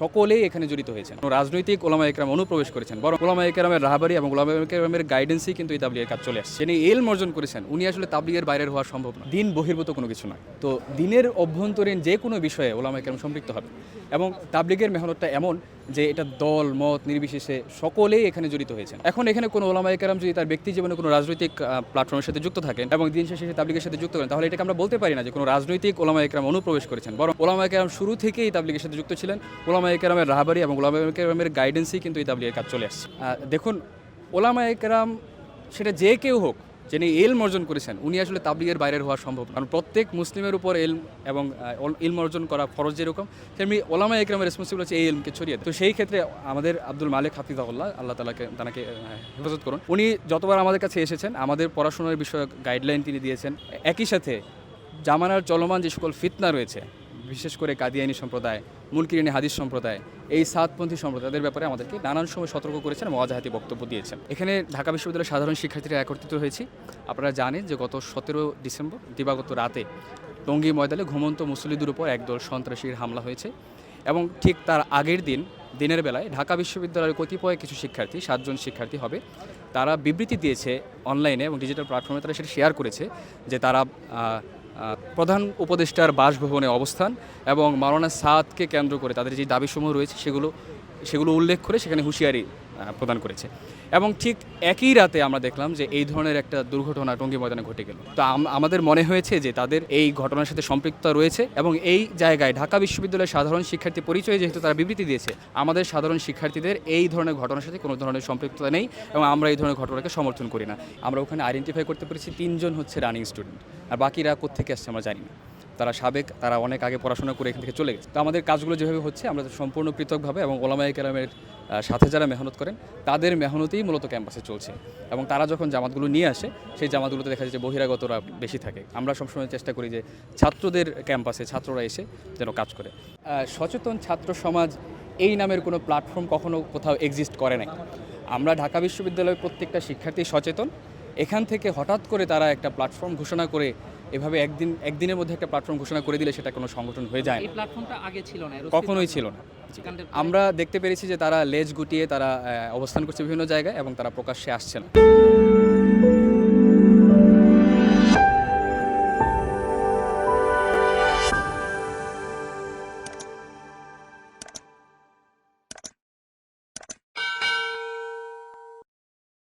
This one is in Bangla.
সকলেই এখানে জড়িত হয়েছেন। রাজনৈতিক ওলামায়ে কেরাম অনুপ্রবেশ করেছেন, বরং ওলামায়ে কেরামের রাহবারি এবং ওলামায়ে কেরামের গাইডেন্সই কিন্তু এই তাবলীগের কাজ চলে আসছে। যিনি ইলম অর্জন করেছেন উনি আসলে তাবলীগের বাইরের হওয়া সম্ভব না, দিন বহির্ভূত কোনো কিছু নয়। তো দিনের অভ্যন্তরীণ যে কোনো বিষয়ে ওলামায়ে কেরাম সম্পৃক্ত হবে এবং তাবলীগের মেহনতটা এমন যে এটা দল মত নির্বিশেষে সকলেই এখানে জড়িত হয়েছেন। এখন এখানে কোনো ওলামায়ে কেরাম যদি তার ব্যক্তি জীবনে কোনো রাজনৈতিক প্ল্যাটফর্মের সাথে যুক্ত থাকেন এবং দিন শেষে তাবলীগের সাথে যুক্ত করেন, তাহলে এটাকে আমরা বলতে পারি না যে কোনো রাজনৈতিক ওলামায়ে কেরাম অনুপ্রবেশ করেছেন, বরং ওলামায়ে কেরাম শুরু থেকেই তাবলীগের সাথে যুক্ত ছিলেন। ওলামায়ে কেরামের রাহবারি এবং ওলামায়ে কেরামের গাইডেন্সই কিন্তু এই তাবলীগের কাজ চলে আসছে। দেখুন, ওলামায়ে কেরাম সেটা যে কেউ হোক, যিনি ইলম অর্জন করেছেন উনি আসলে তাবলীগের বাইরের হওয়া সম্ভব না। কারণ প্রত্যেক মুসলিমের উপর ইলম এবং ইলম অর্জন করা ফরজ যেরকম, তেমনি ওলামায়ে কেরামের রেসপন্সিবল হচ্ছে এই ইলমকে ছড়িয়ে দেয়। তো সেই ক্ষেত্রে আমাদের আব্দুল মালিক হাফিজাহুল্লাহ, আল্লাহ তাকে হেফাজত করুন, উনি যতবার আমাদের কাছে এসেছেন আমাদের পড়াশোনার বিষয়ক গাইডলাইন তিনি দিয়েছেন। একই সাথে জামানার চলমান যে সকল ফিতনা রয়েছে, বিশেষ করে কাদিয়ানী সম্প্রদায়, মুনকিরিনী হাদিস সম্প্রদায়, এই সাতপন্থী সম্প্রদায়ের ব্যাপারে আমাদেরকে নানান সময় সতর্ক করেছেন এবং ওয়াজাহাতি বক্তব্য দিয়েছেন। এখানে ঢাকা বিশ্ববিদ্যালয়ের সাধারণ শিক্ষার্থীরা একত্রিত হয়েছি। আপনারা জানেন যে গত 17 ডিসেম্বর দিবাগত রাতে টঙ্গী ময়দানে ঘুমন্ত মুসল্লিদের উপর একদল সন্ত্রাসীর হামলা হয়েছে এবং ঠিক তার আগের দিনের বেলায় ঢাকা বিশ্ববিদ্যালয়ের কতিপয় কিছু শিক্ষার্থী, 7 জন শিক্ষার্থী হবে, তারা বিবৃতি দিয়েছে অনলাইনে এবং ডিজিটাল প্ল্যাটফর্মে তারা সেটা শেয়ার করেছে যে তারা প্রধান উপদেষ্টার বাসভবনে অবস্থান এবং মাওলানা সাদকে কেন্দ্র করে তাদের যে দাবিসমূহ রয়েছে সেগুলো উল্লেখ করে সেখানে হুঁশিয়ারি প্রদান করেছে। এবং ঠিক একই রাতে আমরা দেখলাম যে এই ধরনের একটা দুর্ঘটনা টঙ্গী ময়দানে ঘটে গেল। তো আমাদের মনে হয়েছে যে তাদের এই ঘটনার সাথে সম্পৃক্ততা রয়েছে এবং এই জায়গায় ঢাকা বিশ্ববিদ্যালয়ের সাধারণ শিক্ষার্থী পরিচয়ে যেহেতু তারা বিবৃতি দিয়েছে, আমাদের সাধারণ শিক্ষার্থীদের এই ধরনের ঘটনার সাথে কোনো ধরনের সম্পৃক্ততা নেই এবং আমরা এই ধরনের ঘটনাকে সমর্থন করি না। আমরা ওখানে আইডেন্টিফাই করতে পেরেছি 3 জন হচ্ছে রানিং স্টুডেন্ট, আর বাকিরা কোত্থেকে আসছে আমরা জানি না। তারা তারা অনেক আগে পড়াশোনা করে এখান থেকে চলে গেছে। তো আমাদের কাজগুলো যেভাবে হচ্ছে আমরা সম্পূর্ণ পৃথকভাবে এবং ওলামায়ে কেরামের সাথে যারা মেহনত করেন তাদের মেহনতেই মূলত ক্যাম্পাসে চলছে এবং তারা যখন জামাতগুলো নিয়ে আসে সেই জামাতগুলোতে দেখা যায় যে বহিরাগতরা বেশি থাকে। আমরা সবসময় চেষ্টা করি যে ছাত্রদের ক্যাম্পাসে ছাত্ররা এসে যেন কাজ করে। সচেতন ছাত্র সমাজ এই নামের কোনো প্ল্যাটফর্ম কখনো কোথাও এক্সিস্ট করে নাই। আমরা ঢাকা বিশ্ববিদ্যালয়ের প্রত্যেকটা শিক্ষার্থী সচেতন। এখান থেকে হঠাৎ করে তারা একটা প্ল্যাটফর্ম ঘোষণা করে এভাবে একদিনের মধ্যে একটা প্ল্যাটফর্ম ঘোষণা করে দিলে সেটা কোনো সংগঠন হয়ে যায় না। এই প্ল্যাটফর্মটা আগে ছিল না, কখনোই ছিল না। আমরা দেখতে পেরেছি যে তারা লেজ গুটিয়ে তারা অবস্থান করছে বিভিন্ন জায়গায় এবং তারা প্রকাশ্যে আসছে না।